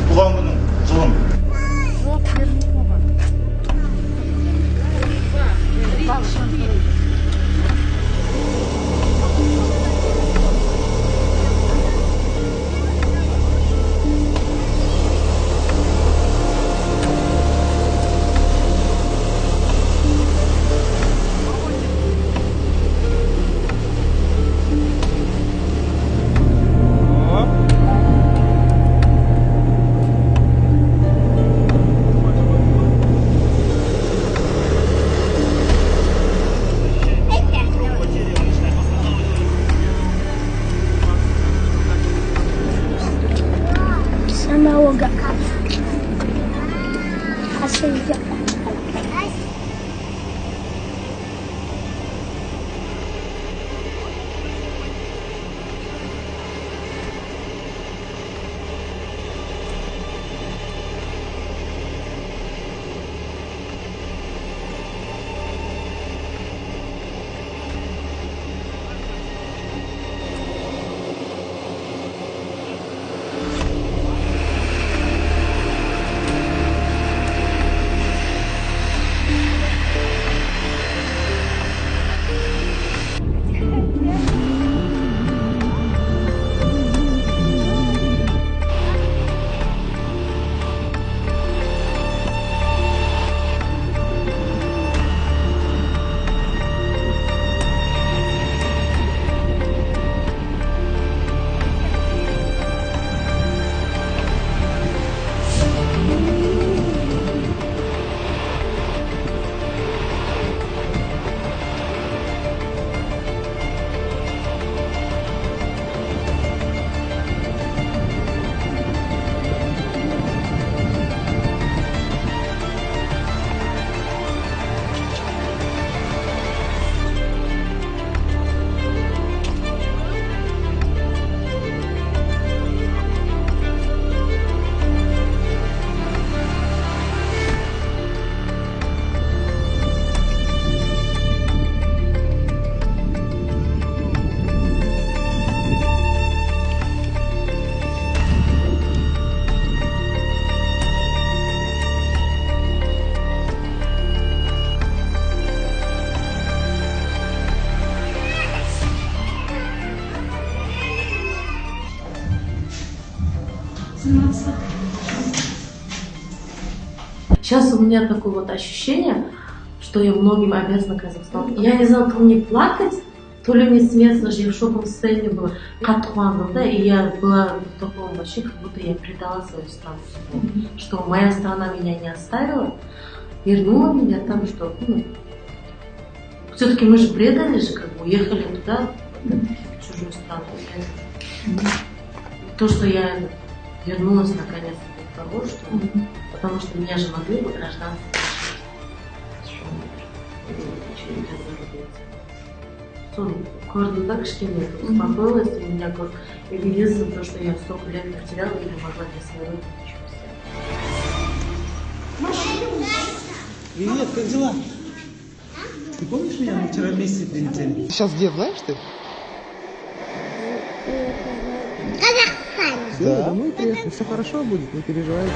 туған күнің жылым. Sama agak hasil juga. Сейчас у меня такое вот ощущение, что я многим обязана Казахстану. Я не знала, то мне плакать, то ли мне смеяться, даже я в шоковом состоянии была. Да, и я была в таком вообще, как будто я предала свою страну. Что моя страна меня не оставила, вернула меня там, что все-таки мы же предали же, как бы уехали туда, в чужую страну. То, что я вернулась наконец-то до того, что... Потому что меня же могли бы гражданство еще не разорвать. Корни так кішкене успокоилась, и меня как эвиденция то, что я столько лет потеряла и не могла для своего ничего сделать. Привет, как дела? Ты помнишь меня? Мы вчера вместе прилетели. Сейчас где, знаешь ты? Казахстан. Да, домой приехали, все хорошо будет, не переживайте.